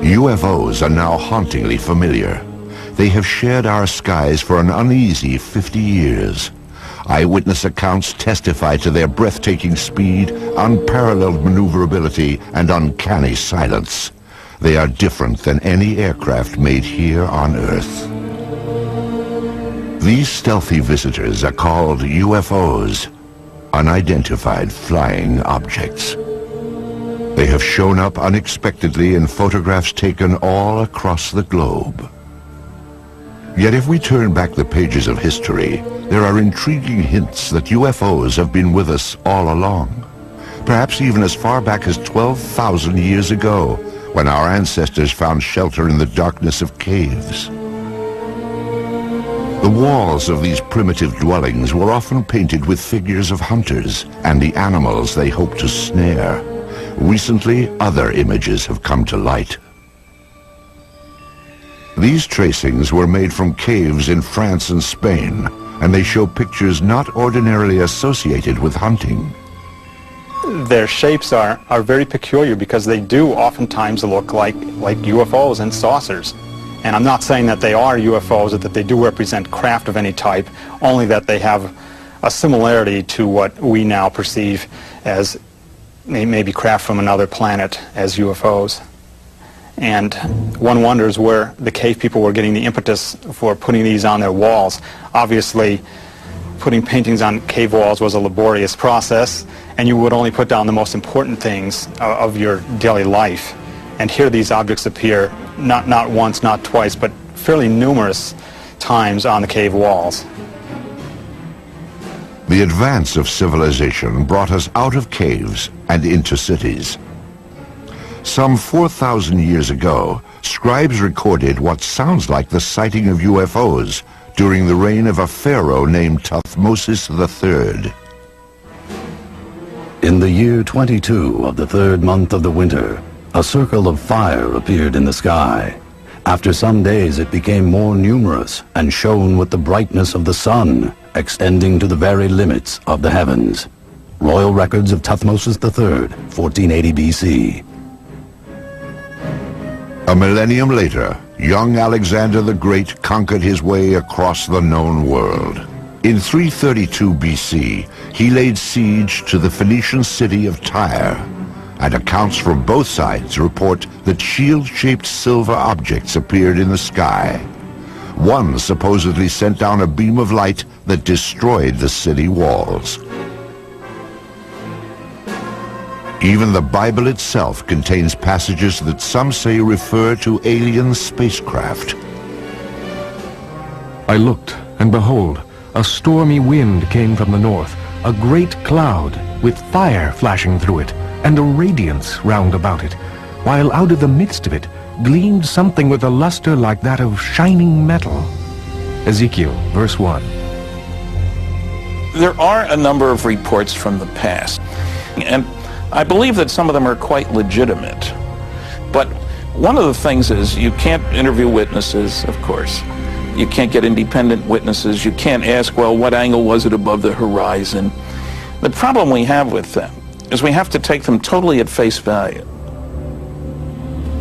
UFOs are now hauntingly familiar. They have shared our skies for an uneasy 50 years. Eyewitness accounts testify to their breathtaking speed, unparalleled maneuverability, and uncanny silence. They are different than any aircraft made here on Earth. These stealthy visitors are called UFOs, unidentified flying objects. They have shown up unexpectedly in photographs taken all across the globe. Yet if we turn back the pages of history, there are intriguing hints that UFOs have been with us all along. Perhaps even as far back as 12,000 years ago, when our ancestors found shelter in the darkness of caves. The walls of these primitive dwellings were often painted with figures of hunters and the animals they hoped to snare. Recently, other images have come to light. These tracings were made from caves in France and Spain, and they show pictures not ordinarily associated with hunting. Their shapes are very peculiar because they do oftentimes look like UFOs and saucers. And I'm not saying that they are UFOs or that they do represent craft of any type, only that they have a similarity to what we now perceive as maybe craft from another planet as UFOs. And one wonders where the cave people were getting the impetus for putting these on their walls. Obviously, putting paintings on cave walls was a laborious process, and you would only put down the most important things of your daily life. And here these objects appear not once, not twice, but fairly numerous times on the cave walls. The advance of civilization brought us out of caves and into cities. Some 4,000 years ago, scribes recorded what sounds like the sighting of UFOs during the reign of a pharaoh named Thutmose III. In the year 22 of the third month of the winter, a circle of fire appeared in the sky. After some days it became more numerous and shone with the brightness of the sun, extending to the very limits of the heavens. Royal Records of Thutmose III, 1480 BC. A millennium later, young Alexander the Great conquered his way across the known world. In 332 BC, he laid siege to the Phoenician city of Tyre, and accounts from both sides report that shield-shaped silver objects appeared in the sky. One supposedly sent down a beam of light that destroyed the city walls. Even the Bible itself contains passages that some say refer to alien spacecraft. I looked, and behold, a stormy wind came from the north, a great cloud with fire flashing through it, and a radiance round about it, while out of the midst of it gleamed something with a luster like that of shining metal. Ezekiel, verse 1. There are a number of reports from the past, and I believe that some of them are quite legitimate. But one of the things is you can't interview witnesses, of course. You can't get independent witnesses. You can't ask, well, what angle was it above the horizon? The problem we have with them is we have to take them totally at face value.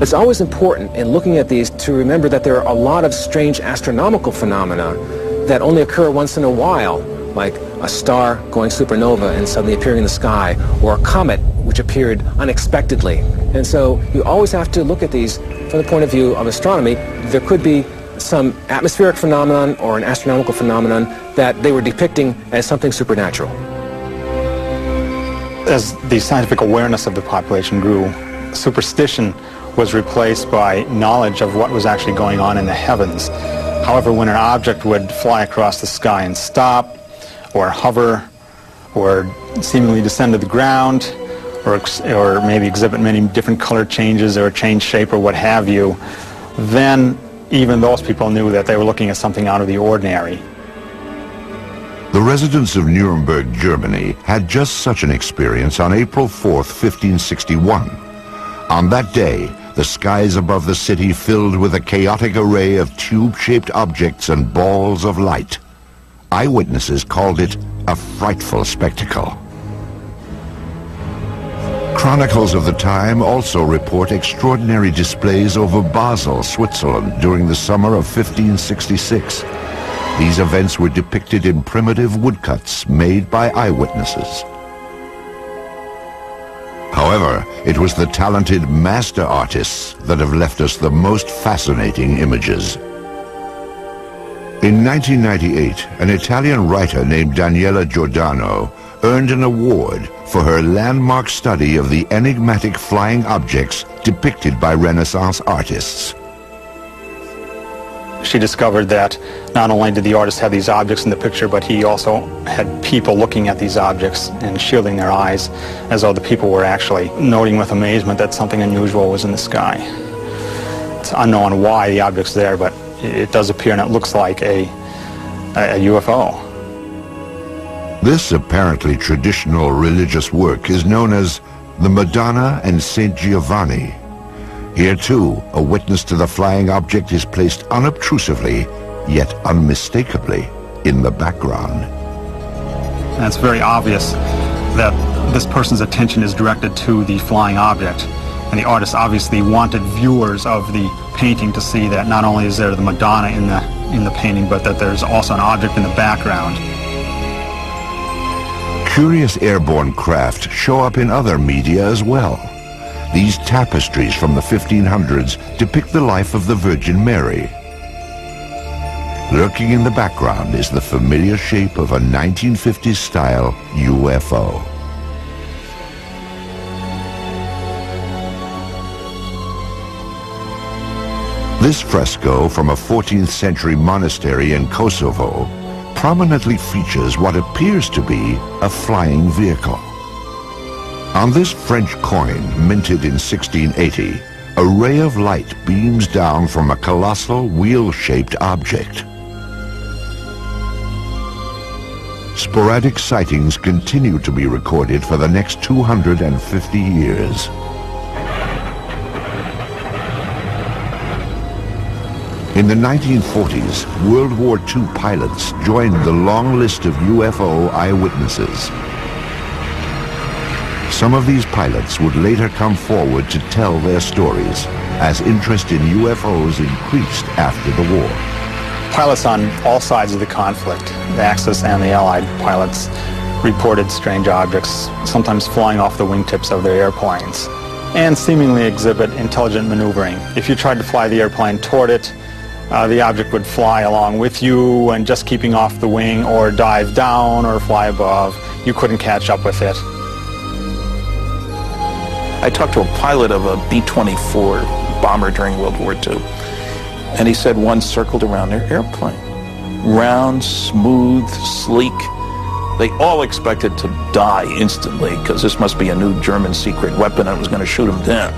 It's always important in looking at these to remember that there are a lot of strange astronomical phenomena that only occur once in a while, like a star going supernova and suddenly appearing in the sky, or a comet which appeared unexpectedly. And so you always have to look at these from the point of view of astronomy. There could be some atmospheric phenomenon or an astronomical phenomenon that they were depicting as something supernatural. As the scientific awareness of the population grew, superstition was replaced by knowledge of what was actually going on in the heavens. However, when an object would fly across the sky and stop, or hover, or seemingly descend to the ground, or maybe exhibit many different color changes or change shape or what have you, then even those people knew that they were looking at something out of the ordinary. The residents of Nuremberg, Germany, had just such an experience on April 4th, 1561. On that day, the skies above the city filled with a chaotic array of tube-shaped objects and balls of light. Eyewitnesses called it a frightful spectacle. Chronicles of the time also report extraordinary displays over Basel, Switzerland during the summer of 1566. These events were depicted in primitive woodcuts made by eyewitnesses. However, it was the talented master artists that have left us the most fascinating images. In 1998, an Italian writer named Daniela Giordano earned an award for her landmark study of the enigmatic flying objects depicted by Renaissance artists. She discovered that not only did the artist have these objects in the picture, but he also had people looking at these objects and shielding their eyes, as though the people were actually noting with amazement that something unusual was in the sky. It's unknown why the object's there, but it does appear, and it looks like a UFO. This apparently traditional religious work is known as the Madonna and Saint Giovanni. Here too, a witness to the flying object is placed unobtrusively, yet unmistakably, in the background. And it's very obvious that this person's attention is directed to the flying object. And the artist obviously wanted viewers of the painting to see that not only is there the Madonna in the painting, but that there's also an object in the background. Curious airborne craft show up in other media as well. These tapestries from the 1500s depict the life of the Virgin Mary. Lurking in the background is the familiar shape of a 1950s-style UFO. This fresco from a 14th century monastery in Kosovo prominently features what appears to be a flying vehicle. On this French coin, minted in 1680, a ray of light beams down from a colossal wheel-shaped object. Sporadic sightings continue to be recorded for the next 250 years. In the 1940s, World War II pilots joined the long list of UFO eyewitnesses. Some of these pilots would later come forward to tell their stories as interest in UFOs increased after the war. Pilots on all sides of the conflict, the Axis and the Allied pilots, reported strange objects, sometimes flying off the wingtips of their airplanes, and seemingly exhibit intelligent maneuvering. If you tried to fly the airplane toward it, the object would fly along with you and just keeping off the wing, or dive down or fly above. You couldn't catch up with it. I talked to a pilot of a B-24 bomber during World War II, and he said one circled around their airplane. Round, smooth, sleek. They all expected to die instantly because this must be a new German secret weapon that was going to shoot them down.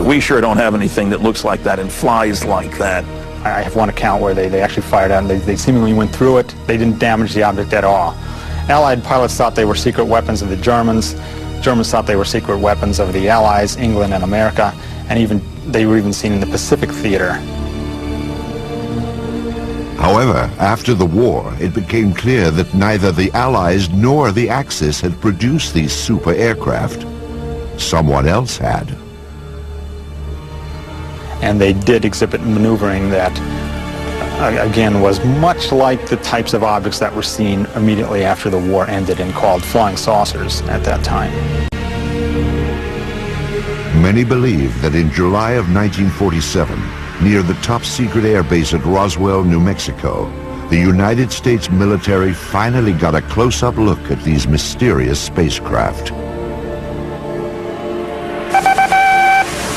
We sure don't have anything that looks like that and flies like that. I have one account where they actually fired out and they seemingly went through it. They didn't damage the object at all. Allied pilots thought they were secret weapons of the Germans. Germans thought they were secret weapons of the Allies, England and America, and they were even seen in the Pacific theater. However, after the war, it became clear that neither the Allies nor the Axis had produced these super aircraft. Someone else had. And they did exhibit maneuvering that, again, was much like the types of objects that were seen immediately after the war ended and called flying saucers at that time. Many believe that in July of 1947, near the top-secret airbase at Roswell, New Mexico, the United States military finally got a close-up look at these mysterious spacecraft.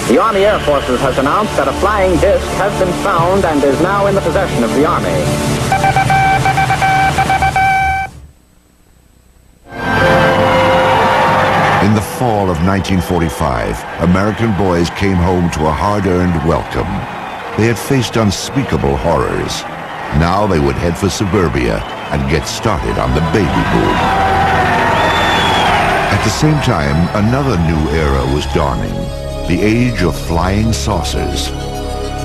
The Army Air Forces has announced that a flying disc has been found and is now in the possession of the Army. In the fall of 1945, American boys came home to a hard-earned welcome. They had faced unspeakable horrors. Now they would head for suburbia and get started on the baby boom. At the same time, another new era was dawning. The age of flying saucers.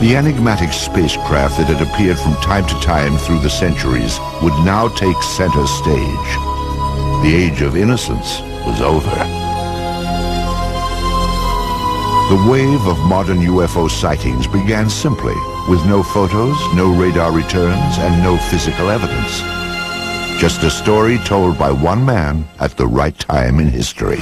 The enigmatic spacecraft that had appeared from time to time through the centuries would now take center stage. The age of innocence was over. The wave of modern UFO sightings began simply, with no photos, no radar returns, and no physical evidence. Just a story told by one man at the right time in history.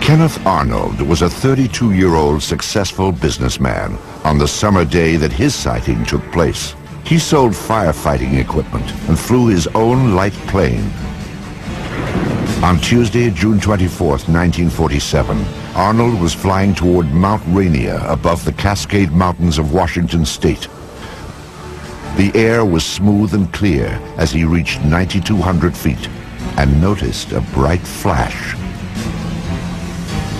Kenneth Arnold was a 32-year-old successful businessman on the summer day that his sighting took place. He sold firefighting equipment and flew his own light plane. On Tuesday, June 24th, 1947, Arnold was flying toward Mount Rainier above the Cascade Mountains of Washington State. The air was smooth and clear as he reached 9,200 feet and noticed a bright flash.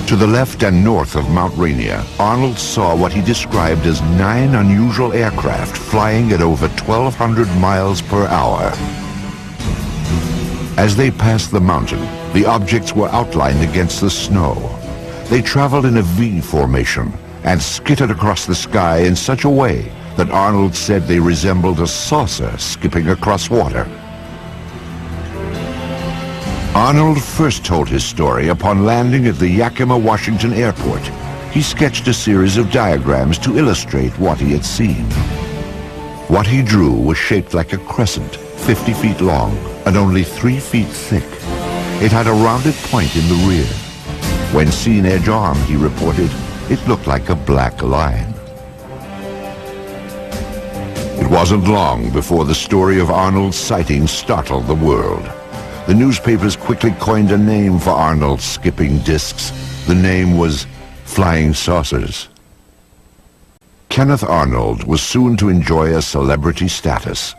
To the left and north of Mount Rainier, Arnold saw what he described as 9 unusual aircraft flying at over 1,200 miles per hour. As they passed the mountain, the objects were outlined against the snow. They traveled in a V formation and skittered across the sky in such a way that Arnold said they resembled a saucer skipping across water. Arnold first told his story upon landing at the Yakima, Washington airport. He sketched a series of diagrams to illustrate what he had seen. What he drew was shaped like a crescent, 50 feet long and only 3 feet thick. It had a rounded point in the rear. When seen edge on, he reported, it looked like a black line. It wasn't long before the story of Arnold's sighting startled the world. The newspapers quickly coined a name for Arnold's skipping discs. The name was flying saucers. Kenneth Arnold was soon to enjoy a celebrity status.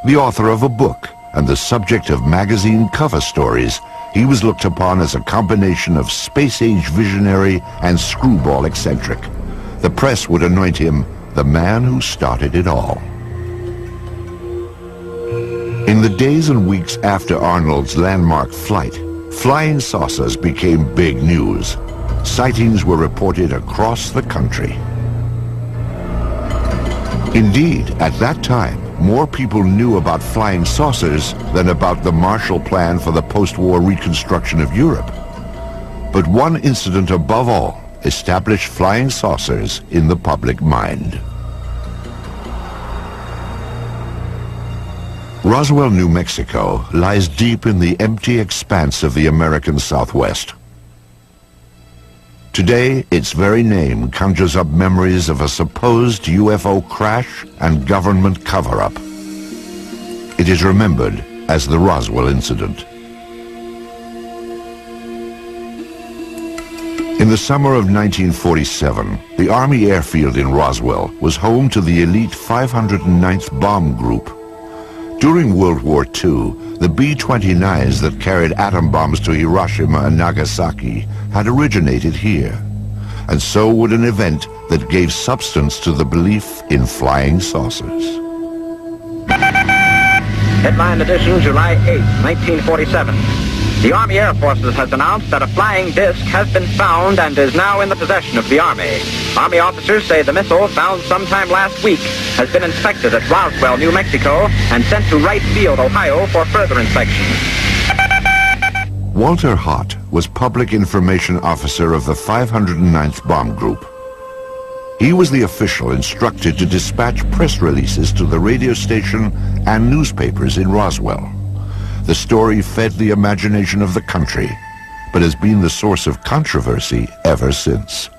The author of a book and the subject of magazine cover stories, he was looked upon as a combination of space-age visionary and screwball eccentric. The press would anoint him the man who started it all. In the days and weeks after Arnold's landmark flight, flying saucers became big news. Sightings were reported across the country. Indeed, at that time, more people knew about flying saucers than about the Marshall Plan for the post-war reconstruction of Europe. But one incident above all established flying saucers in the public mind. Roswell, New Mexico lies deep in the empty expanse of the American Southwest. Today, its very name conjures up memories of a supposed UFO crash and government cover-up. It is remembered as the Roswell incident. In the summer of 1947, the Army airfield in Roswell was home to the elite 509th Bomb Group. During World War II, the B-29s that carried atom bombs to Hiroshima and Nagasaki had originated here. And so would an event that gave substance to the belief in flying saucers. Headline edition, July 8, 1947. The Army Air Forces has announced that a flying disc has been found and is now in the possession of the Army. Army officers say the missile, found sometime last week, has been inspected at Roswell, New Mexico, and sent to Wright Field, Ohio, for further inspection. Walter Hott was Public Information Officer of the 509th Bomb Group. He was the official instructed to dispatch press releases to the radio station and newspapers in Roswell. The story fed the imagination of the country, but has been the source of controversy ever since.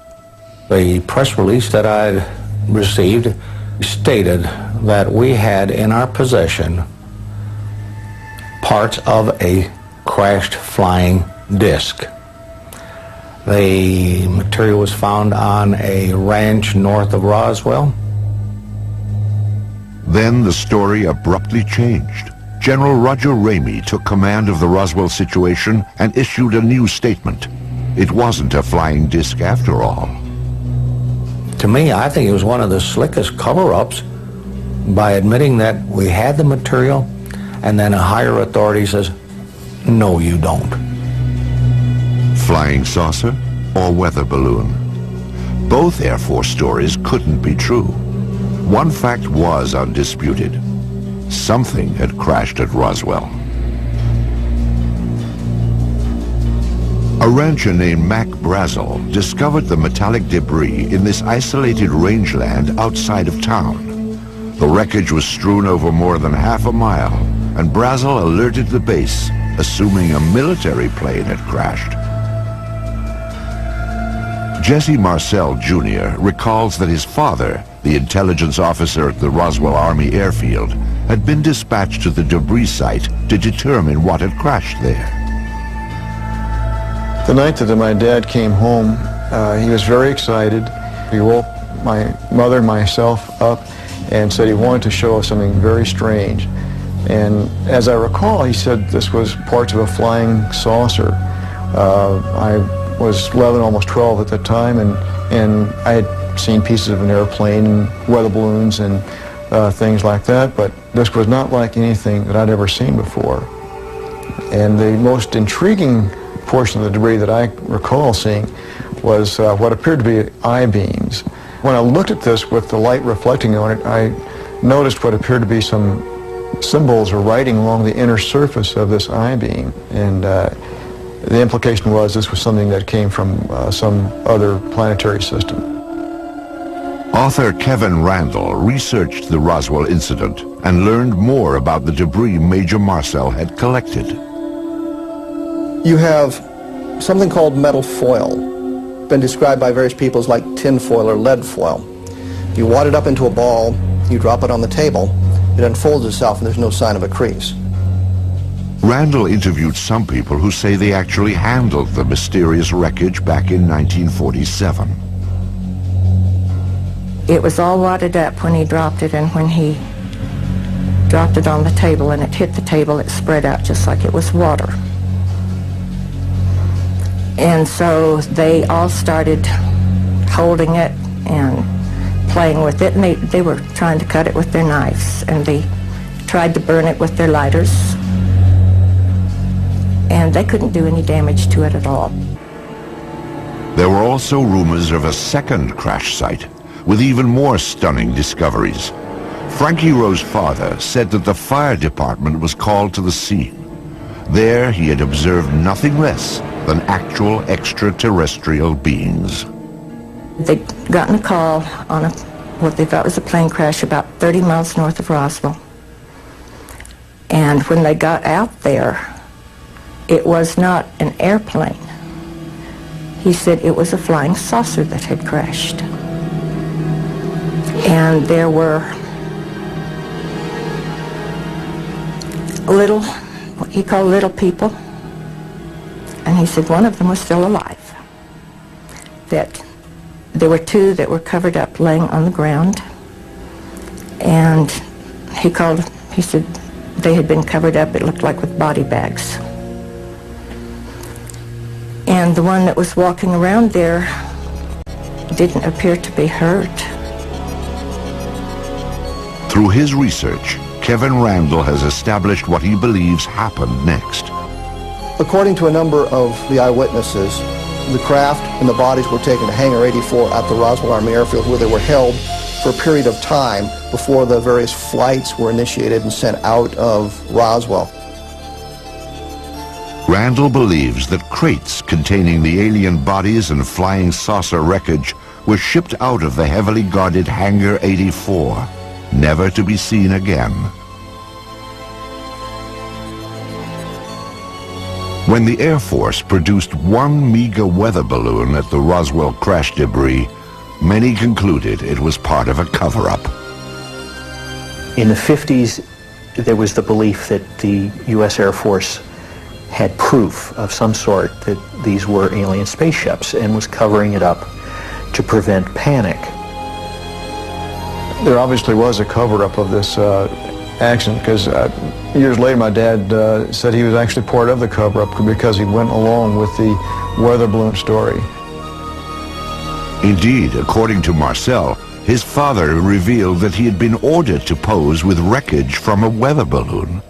The press release that I received stated that we had in our possession parts of a crashed flying disc. The material was found on a ranch north of Roswell. Then the story abruptly changed. General Roger Ramey took command of the Roswell situation and issued a new statement. It wasn't a flying disc after all. To me, I think it was one of the slickest cover-ups by admitting that we had the material, and then a higher authority says, no, you don't. Flying saucer or weather balloon? Both Air Force stories couldn't be true. One fact was undisputed. Something had crashed at Roswell. A rancher named Mac Brazel discovered the metallic debris in this isolated rangeland outside of town. The wreckage was strewn over more than half a mile, and Brazel alerted the base, assuming a military plane had crashed. Jesse Marcel Jr. recalls that his father, the intelligence officer at the Roswell Army Airfield, had been dispatched to the debris site to determine what had crashed there. The night that my dad came home, he was very excited. He woke my mother and myself up and said he wanted to show us something very strange. And as I recall, he said this was parts of a flying saucer. I was 11, almost 12 at that time, and I had seen pieces of an airplane and weather balloons and things like that, but this was not like anything that I'd ever seen before. And the most intriguing portion of the debris that I recall seeing was what appeared to be I-beams. When I looked at this with the light reflecting on it, I noticed what appeared to be some symbols or writing along the inner surface of this I-beam. And the implication was this was something that came from some other planetary system. Author Kevin Randall researched the Roswell incident and learned more about the debris Major Marcel had collected. You have something called metal foil, been described by various people as like tin foil or lead foil. You wad it up into a ball, you drop it on the table, it unfolds itself and there's no sign of a crease. Randall interviewed some people who say they actually handled the mysterious wreckage back in 1947. It was all wadded up when he dropped it, and when he dropped it on the table and it hit the table, it spread out just like it was water. And so they all started holding it and playing with it, and they were trying to cut it with their knives, and they tried to burn it with their lighters, and they couldn't do any damage to it at all. There were also rumors of a second crash site with even more stunning discoveries. Frankie Rowe's father said that the fire department was called to the scene. There he had observed nothing less than actual extraterrestrial beings. They'd gotten a call on what they thought was a plane crash about 30 miles north of Roswell. And when they got out there, it was not an airplane. He said it was a flying saucer that had crashed. And there were what he called little people. And he said one of them was still alive. That there were two that were covered up laying on the ground. And he said they had been covered up, it looked like with body bags. And the one that was walking around there didn't appear to be hurt. Through his research, Kevin Randall has established what he believes happened next. According to a number of the eyewitnesses, the craft and the bodies were taken to Hangar 84 at the Roswell Army Airfield, where they were held for a period of time before the various flights were initiated and sent out of Roswell. Randall believes that crates containing the alien bodies and flying saucer wreckage were shipped out of the heavily guarded Hangar 84, never to be seen again. When the Air Force produced one meager weather balloon at the Roswell crash debris, many concluded it was part of a cover-up. In the 50s, there was the belief that the U.S. Air Force had proof of some sort that these were alien spaceships and was covering it up to prevent panic. There obviously was a cover-up of this accident, because years later my dad said he was actually part of the cover-up because he went along with the weather balloon story. Indeed, according to Marcel, his father revealed that he had been ordered to pose with wreckage from a weather balloon.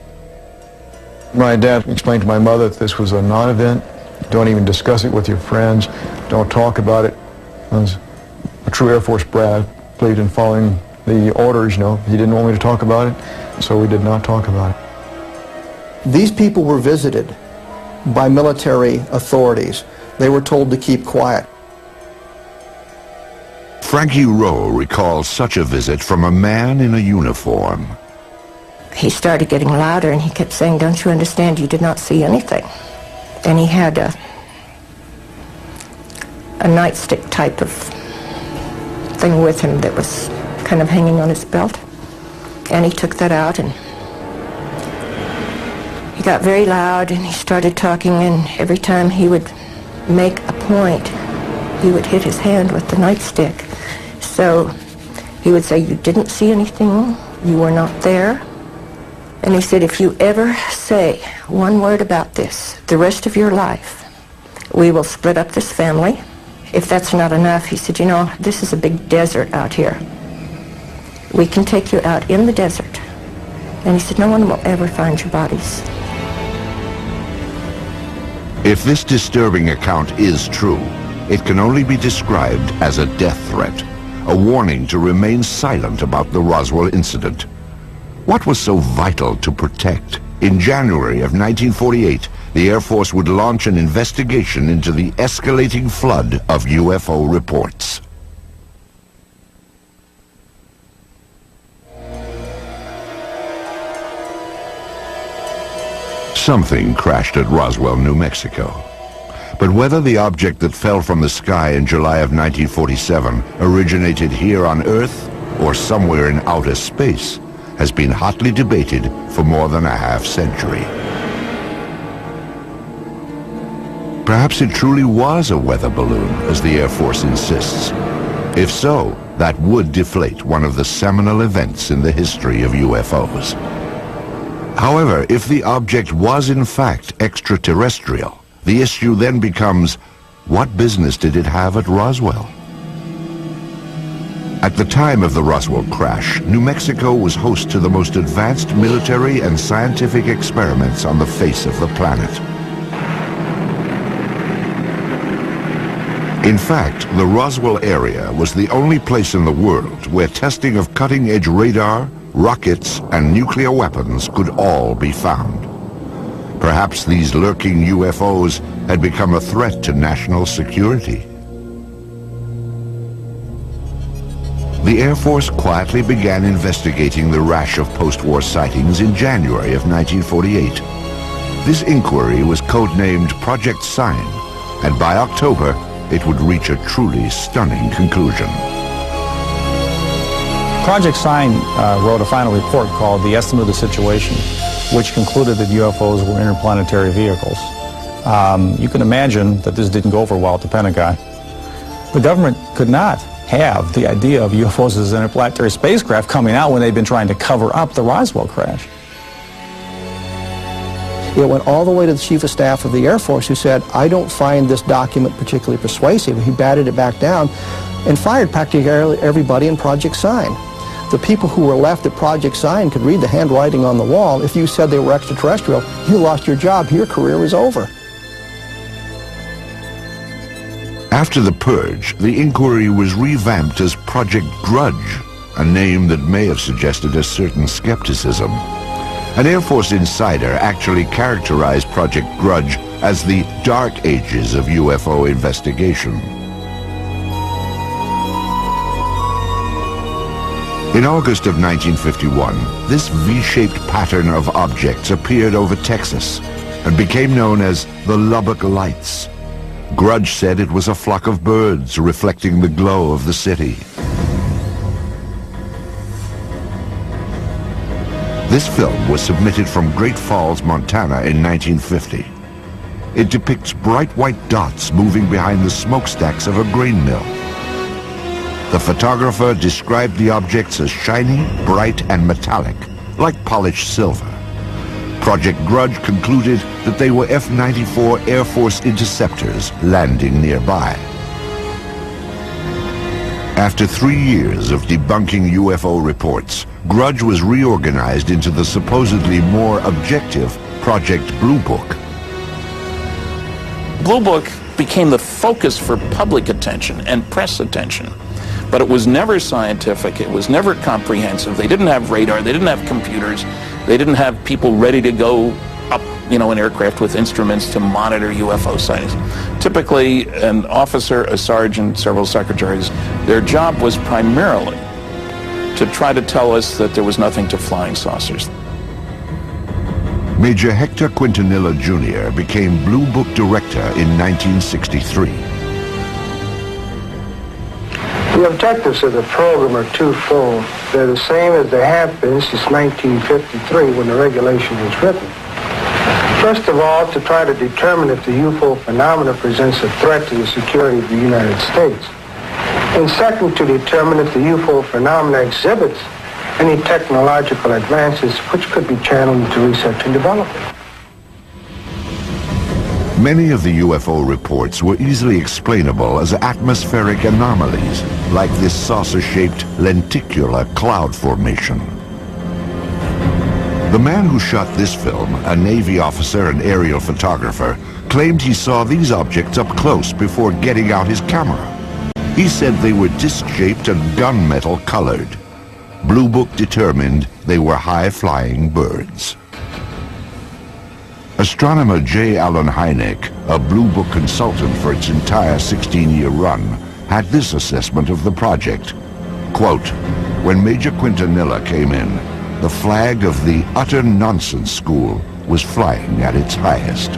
My dad explained to my mother that this was a non-event. Don't even discuss it with your friends. Don't talk about it. I was a true Air Force brat, believed in following the orders, you know. He didn't want me to talk about it, so we did not talk about it. These people were visited by military authorities They were told to keep quiet. Frankie Rowe recalls such a visit from a man in a uniform. He started getting louder, and he kept saying, "Don't you understand? You did not see anything." And he had a nightstick type of thing with him that was kind of hanging on his belt. And he took that out, and he got very loud, and he started talking, and every time he would make a point, he would hit his hand with the nightstick. So he would say, "You didn't see anything, you were not there." And he said, "If you ever say one word about this the rest of your life, we will split up this family. If that's not enough," he said, "you know, this is a big desert out here. We can take you out in the desert." And he said, "No one will ever find your bodies." If this disturbing account is true, it can only be described as a death threat, a warning to remain silent about the Roswell incident. What was so vital to protect? In January of 1948, the Air Force would launch an investigation into the escalating flood of UFO reports. Something crashed at Roswell, New Mexico. But whether the object that fell from the sky in July of 1947 originated here on Earth or somewhere in outer space has been hotly debated for more than a half-century. Perhaps it truly was a weather balloon, as the Air Force insists. If so, that would deflate one of the seminal events in the history of UFOs. However, if the object was in fact extraterrestrial, the issue then becomes, what business did it have at Roswell? At the time of the Roswell crash, New Mexico was host to the most advanced military and scientific experiments on the face of the planet. In fact, the Roswell area was the only place in the world where testing of cutting-edge radar, rockets, and nuclear weapons could all be found. Perhaps these lurking UFOs had become a threat to national security. The Air Force quietly began investigating the rash of post-war sightings in January of 1948. This inquiry was codenamed Project Sign, and by October, it would reach a truly stunning conclusion. Project Sign wrote a final report called The Estimate of the Situation, which concluded that UFOs were interplanetary vehicles. You can imagine that this didn't go over well at the Pentagon. The government could not have the idea of UFOs as interplanetary spacecraft coming out when they've been trying to cover up the Roswell crash. It went all the way to the Chief of Staff of the Air Force, who said, "I don't find this document particularly persuasive." He batted it back down and fired practically everybody in Project Sign. The people who were left at Project Sign could read the handwriting on the wall. If you said they were extraterrestrial, you lost your job. Your career was over. After the purge, the inquiry was revamped as Project Grudge, a name that may have suggested a certain skepticism. An Air Force insider actually characterized Project Grudge as the dark ages of UFO investigation. In August of 1951, this V-shaped pattern of objects appeared over Texas and became known as the Lubbock Lights. Grudge said it was a flock of birds reflecting the glow of the city. This film was submitted from Great Falls, Montana in 1950. It depicts bright white dots moving behind the smokestacks of a grain mill. The photographer described the objects as shiny, bright, and metallic, like polished silver. Project Grudge concluded that they were F-94 Air Force interceptors landing nearby. After 3 years of debunking UFO reports, Grudge was reorganized into the supposedly more objective Project Blue Book. Blue Book became the focus for public attention and press attention. But it was never scientific, it was never comprehensive. They didn't have radar, they didn't have computers, they didn't have people ready to go up an aircraft with instruments to monitor UFO sightings. Typically, an officer, a sergeant, several secretaries, their job was primarily to try to tell us that there was nothing to flying saucers. Major Hector Quintanilla Jr. became Blue Book director in 1963. The objectives of the program are twofold. They're the same as they have been since 1953 when the regulation was written. First of all, to try to determine if the UFO phenomena presents a threat to the security of the United States. And second, to determine if the UFO phenomena exhibits any technological advances which could be channeled into research and development. Many of the UFO reports were easily explainable as atmospheric anomalies, like this saucer-shaped lenticular cloud formation. The man who shot this film, a Navy officer and aerial photographer, claimed he saw these objects up close before getting out his camera. He said they were disc-shaped and gunmetal colored. Blue Book determined they were high-flying birds. Astronomer J. Allen Hynek, a Blue Book consultant for its entire 16-year run, had this assessment of the project. Quote, "When Major Quintanilla came in, the flag of the utter nonsense school was flying at its highest."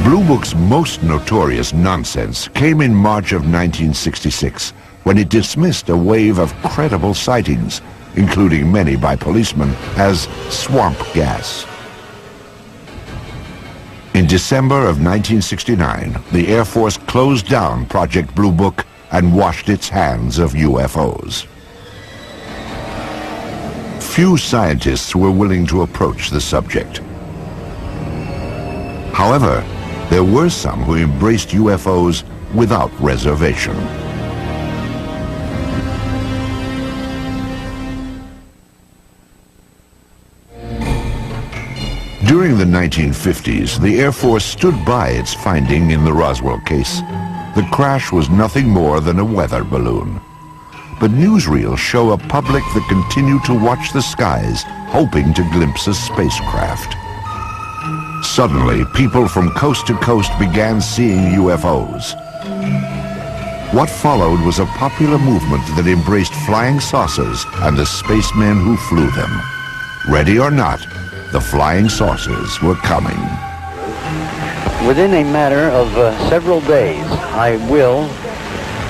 Blue Book's most notorious nonsense came in March of 1966, when it dismissed a wave of credible sightings, including many by policemen, as swamp gas. In December of 1969, the Air Force closed down Project Blue Book and washed its hands of UFOs. Few scientists were willing to approach the subject. However, there were some who embraced UFOs without reservation. During the 1950s, the Air Force stood by its finding in the Roswell case. The crash was nothing more than a weather balloon. But newsreels show a public that continued to watch the skies, hoping to glimpse a spacecraft. Suddenly, people from coast to coast began seeing UFOs. What followed was a popular movement that embraced flying saucers and the spacemen who flew them. Ready or not, the flying saucers were coming. Within a matter of several days, I will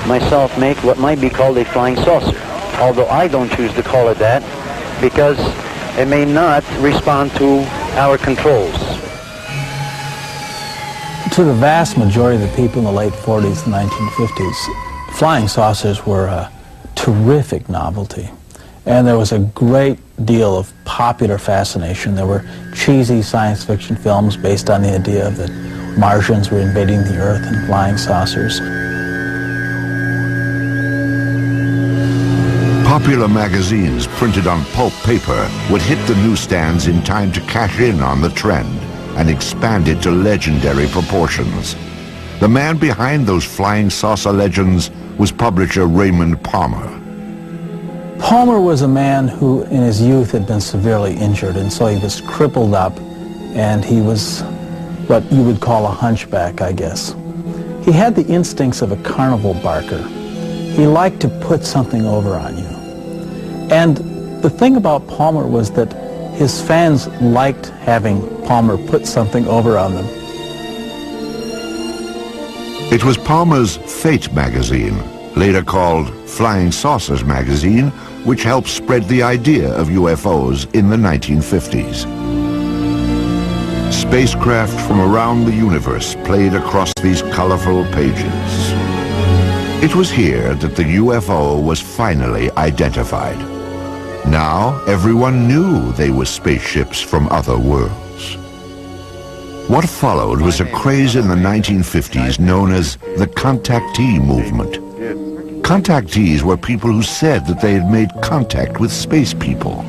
myself make what might be called a flying saucer, although I don't choose to call it that because it may not respond to our controls. To the vast majority of the people in the late 40s and 1950s, flying saucers were a terrific novelty. And there was a great deal of popular fascination. There were cheesy science fiction films based on the idea that Martians were invading the Earth in flying saucers. Popular magazines printed on pulp paper would hit the newsstands in time to cash in on the trend and expand it to legendary proportions. The man behind those flying saucer legends was publisher Raymond Palmer. Palmer was a man who in his youth had been severely injured, and so he was crippled up, and he was what you would call a hunchback, I guess. He had the instincts of a carnival barker. He liked to put something over on you. And the thing about Palmer was that his fans liked having Palmer put something over on them. It was Palmer's Fate magazine, later called Flying Saucers magazine, which helped spread the idea of UFOs in the 1950s. Spacecraft from around the universe played across these colorful pages. It was here that the UFO was finally identified. Now everyone knew they were spaceships from other worlds. What followed was a craze in the 1950s known as the contactee movement. Contactees were people who said that they had made contact with space people.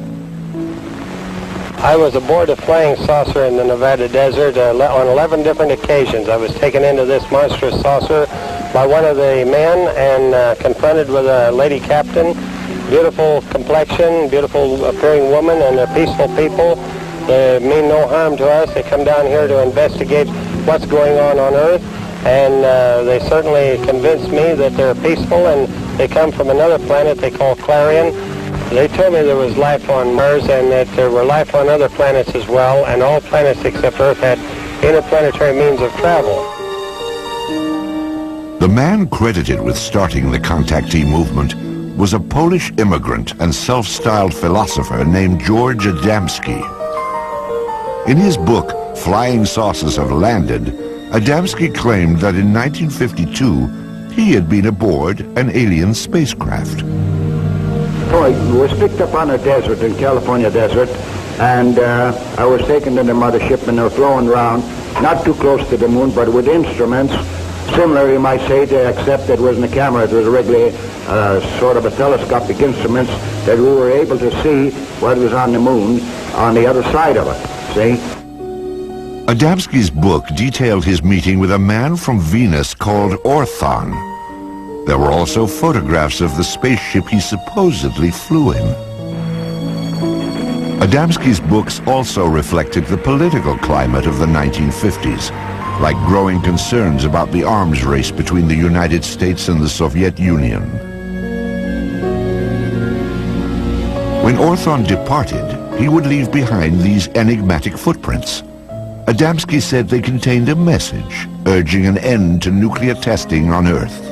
I was aboard a flying saucer in the Nevada desert on 11 different occasions. I was taken into this monstrous saucer by one of the men and confronted with a lady captain, beautiful complexion, beautiful appearing woman, and a peaceful people. They mean no harm to us. They come down here to investigate what's going on Earth, and they certainly convinced me that they're peaceful, and they come from another planet they call Clarion. They told me there was life on Mars and that there were life on other planets as well, and all planets except Earth had interplanetary means of travel. The man credited with starting the contactee movement was a Polish immigrant and self-styled philosopher named George Adamski. In his book, Flying Saucers Have Landed, Adamski claimed that in 1952, he had been aboard an alien spacecraft. So I was picked up on a desert, in California desert, and I was taken to the mothership, and they were flown around, not too close to the moon, but with instruments, similar, you might say, except it wasn't a camera, it was a regular sort of a telescopic instruments that we were able to see what was on the moon on the other side of it, see? Adamski's book detailed his meeting with a man from Venus called Orthon. There were also photographs of the spaceship he supposedly flew in. Adamski's books also reflected the political climate of the 1950s, like growing concerns about the arms race between the United States and the Soviet Union. When Orthon departed, he would leave behind these enigmatic footprints. Adamski said they contained a message urging an end to nuclear testing on Earth.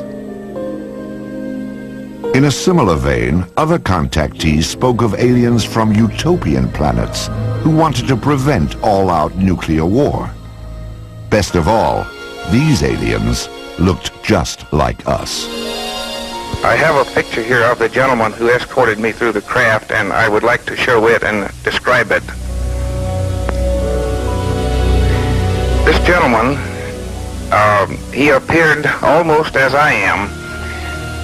In a similar vein, other contactees spoke of aliens from utopian planets who wanted to prevent all-out nuclear war. Best of all, these aliens looked just like us. I have a picture here of the gentleman who escorted me through the craft, and I would like to show it and describe it. This gentleman, he appeared almost as I am,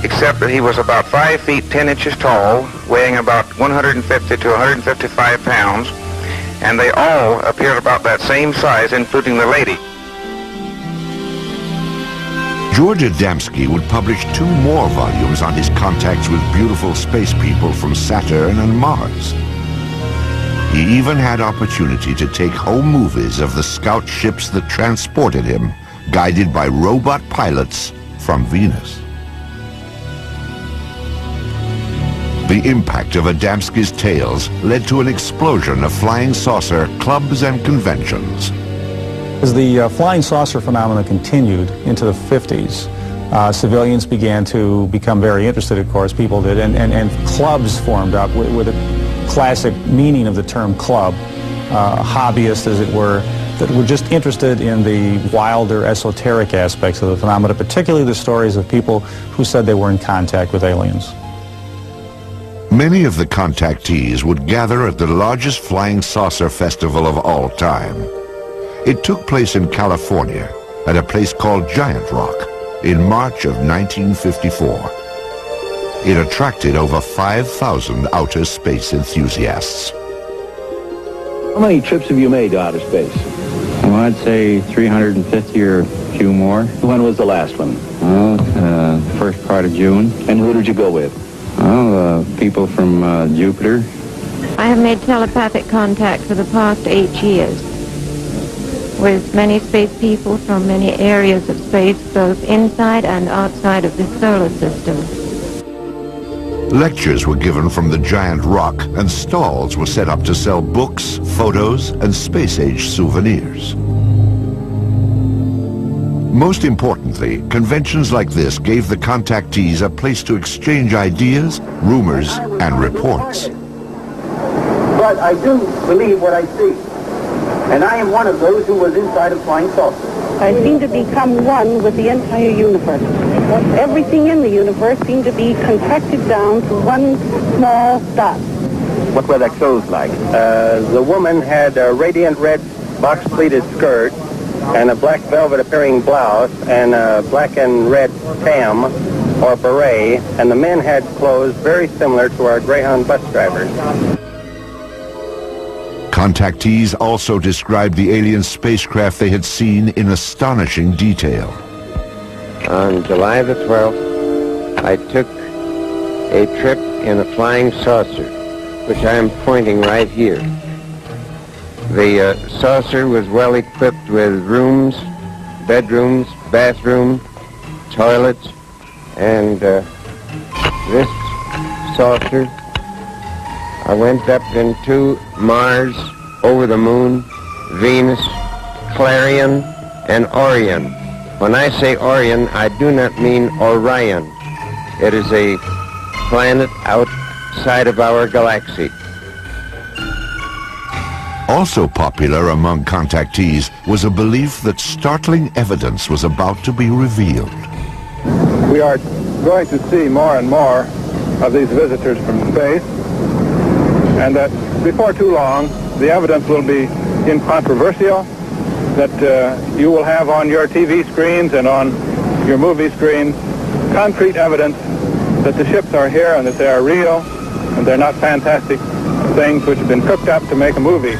except that he was about 5 feet 10 inches tall, weighing about 150 to 155 pounds, and they all appeared about that same size, including the lady. George Adamski would publish 2 more volumes on his contacts with beautiful space people from Saturn and Mars. He even had opportunity to take home movies of the scout ships that transported him, guided by robot pilots from Venus. The impact of Adamski's tales led to an explosion of flying saucer clubs and conventions. As the flying saucer phenomenon continued into the 50s, civilians began to become very interested, of course, people did, and clubs formed up with a classic meaning of the term club, hobbyists, as it were, that were just interested in the wilder, esoteric aspects of the phenomena, particularly the stories of people who said they were in contact with aliens. Many of the contactees would gather at the largest flying saucer festival of all time. It took place in California at a place called Giant Rock in March of 1954. It attracted over 5,000 outer space enthusiasts. How many trips have you made to outer space? Well, I'd say 350 or a few more. When was the last one? Well, first part of June. And who did you go with? Well, people from Jupiter. I have made telepathic contact for the past 8 years with many space people from many areas of space, both inside and outside of the solar system. Lectures were given from the Giant Rock, and stalls were set up to sell books, photos, and space-age souvenirs. Most importantly, conventions like this gave the contactees a place to exchange ideas, rumors, and reports. But I do believe what I see. And I am one of those who was inside a flying saucer. I seem to become one with the entire universe. Everything in the universe seemed to be contracted down to one small dot. What were their clothes like? The woman had a radiant red box-pleated skirt and a black velvet appearing blouse and a black and red tam or beret, and the men had clothes very similar to our Greyhound bus drivers. Contactees also described the alien spacecraft they had seen in astonishing detail. On July the 12th, I took a trip in a flying saucer, which I am pointing right here. The saucer was well equipped with rooms, bedrooms, bathroom, toilets, and this saucer, I went up into Mars, over the moon, Venus, Clarion, and Orion. When I say Orion, I do not mean Orion. It is a planet outside of our galaxy. Also popular among contactees was a belief that startling evidence was about to be revealed. We are going to see more and more of these visitors from space, and that before too long, the evidence will be incontrovertible, that you will have on your TV screens and on your movie screens concrete evidence that the ships are here and that they are real and they're not fantastic things which have been cooked up to make a movie.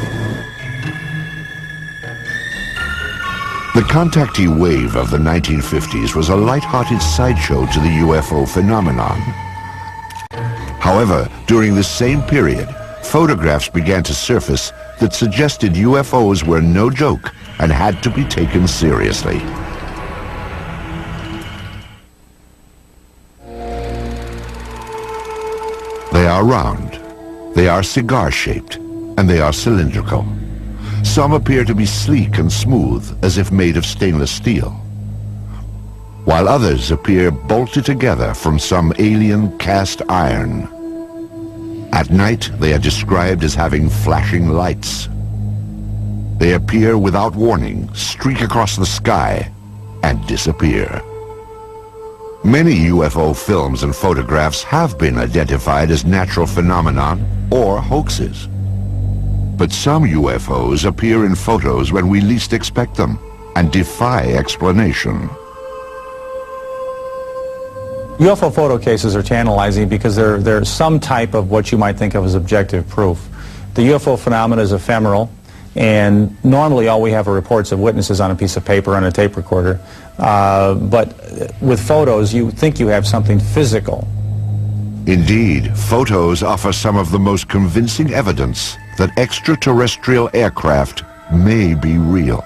The contactee wave of the 1950s was a light-hearted sideshow to the UFO phenomenon. However, during this same period, photographs began to surface that suggested UFOs were no joke and had to be taken seriously. They are round, they are cigar-shaped, and they are cylindrical. Some appear to be sleek and smooth, as if made of stainless steel, while others appear bolted together from some alien cast iron. At night, they are described as having flashing lights. They appear without warning, streak across the sky, and disappear. Many UFO films and photographs have been identified as natural phenomenon or hoaxes. But some UFOs appear in photos when we least expect them and defy explanation. UFO photo cases are tantalizing because they're some type of what you might think of as objective proof. The UFO phenomenon is ephemeral, and normally all we have are reports of witnesses on a piece of paper on a tape recorder. But with photos, you think you have something physical. Indeed, photos offer some of the most convincing evidence that extraterrestrial aircraft may be real.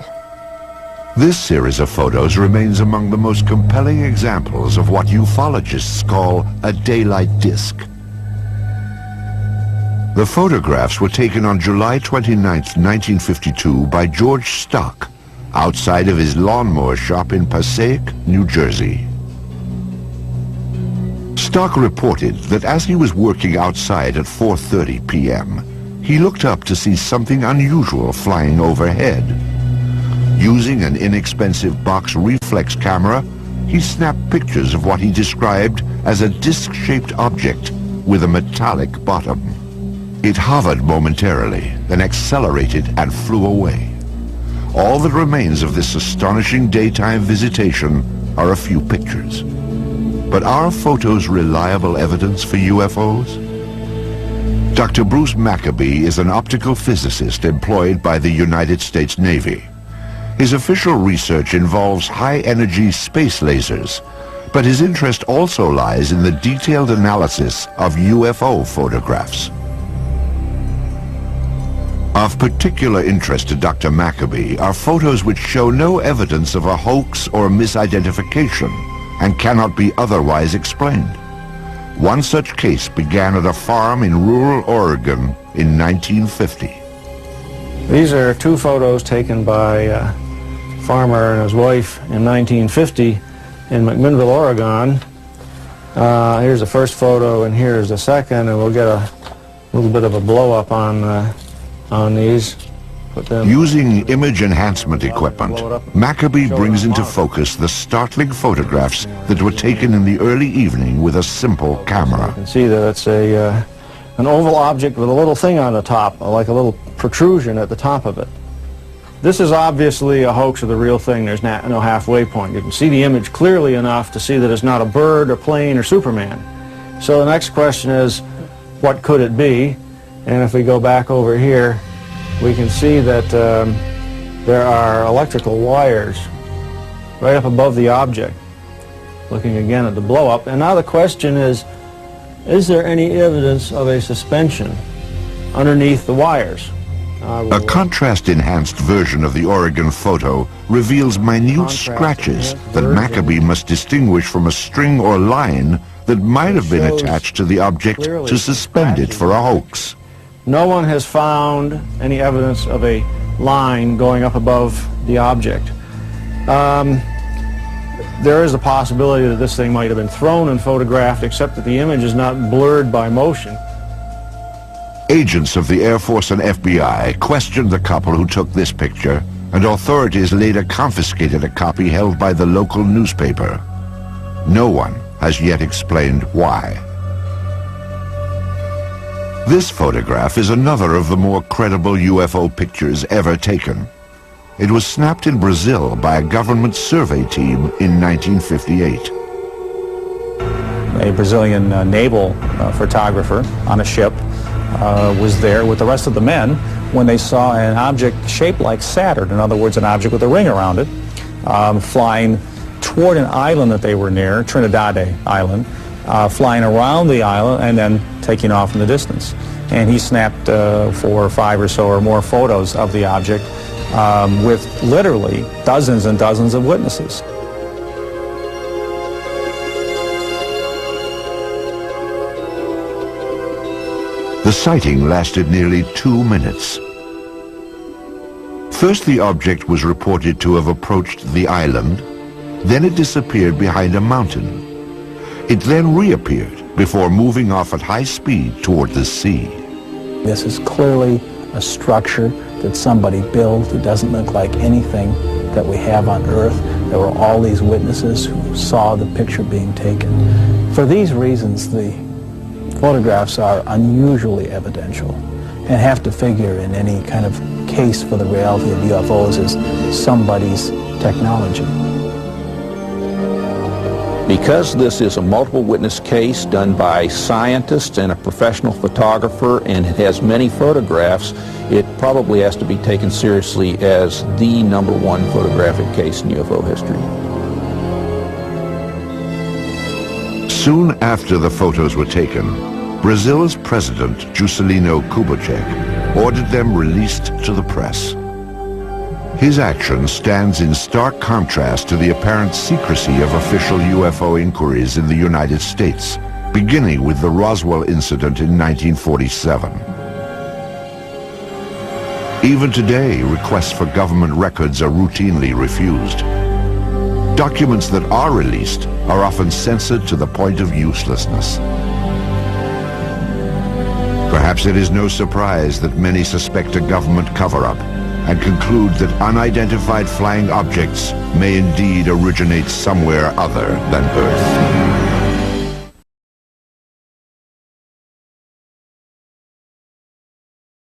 This series of photos remains among the most compelling examples of what ufologists call a daylight disk. The photographs were taken on July 29, 1952 by George Stock, outside of his lawnmower shop in Passaic, New Jersey. Stock reported that as he was working outside at 4:30 p.m., he looked up to see something unusual flying overhead. Using an inexpensive box reflex camera, he snapped pictures of what he described as a disc-shaped object with a metallic bottom. It hovered momentarily, then accelerated and flew away. All that remains of this astonishing daytime visitation are a few pictures. But are photos reliable evidence for UFOs? Dr. Bruce Maccabee is an optical physicist employed by the United States Navy. His official research involves high-energy space lasers, but his interest also lies in the detailed analysis of UFO photographs. Of particular interest to Dr. Maccabee are photos which show no evidence of a hoax or misidentification and cannot be otherwise explained. One such case began at a farm in rural Oregon in 1950. These are two photos taken by a farmer and his wife in 1950 in McMinnville, Oregon. Here's the first photo and here's the second, and we'll get a little bit of a blow-up on these. Using image enhancement equipment, Maccabee brings into focus the startling photographs that were taken in the early evening with a simple camera. You can see that it's an oval object with a little thing on the top, like a little protrusion at the top of it. This is obviously a hoax of the real thing. There's no halfway point. You can see the image clearly enough to see that it's not a bird or plane or Superman. So the next question is, what could it be? And if we go back over here, we can see that there are electrical wires right up above the object, looking again at the blow-up. And now the question is there any evidence of a suspension underneath the wires? A contrast-enhanced version of the Oregon photo reveals minute scratches that Maccabee must distinguish from a string or line that might have been attached to the object to suspend it for a hoax. No one has found any evidence of a line going up above the object. There is a possibility that this thing might have been thrown and photographed, except that the image is not blurred by motion. Agents of the Air Force and FBI questioned the couple who took this picture, and authorities later confiscated a copy held by the local newspaper. No one has yet explained why. This photograph is another of the more credible UFO pictures ever taken. It was snapped in Brazil by a government survey team in 1958. A Brazilian naval photographer on a ship was there with the rest of the men when they saw an object shaped like Saturn, in other words, an object with a ring around it, flying toward an island that they were near, Trinidad Island, flying around the island and then taking off in the distance. And he snapped 4 or 5 or so or more photos of the object with literally dozens and dozens of witnesses. The sighting lasted nearly 2 minutes. First, the object was reported to have approached the island, then it disappeared behind a mountain. It then reappeared before moving off at high speed toward the sea. This is clearly a structure that somebody built. It doesn't look like anything that we have on Earth. There were all these witnesses who saw the picture being taken. For these reasons, the photographs are unusually evidential and have to figure in any kind of case for the reality of UFOs as somebody's technology. Because this is a multiple witness case done by scientists and a professional photographer, and it has many photographs, it probably has to be taken seriously as the #1 photographic case in UFO history. Soon after the photos were taken, Brazil's president, Juscelino Kubitschek, ordered them released to the press. His action stands in stark contrast to the apparent secrecy of official UFO inquiries in the United States, beginning with the Roswell incident in 1947. Even today, requests for government records are routinely refused. Documents that are released are often censored to the point of uselessness. Perhaps it is no surprise that many suspect a government cover-up and conclude that unidentified flying objects may indeed originate somewhere other than Earth.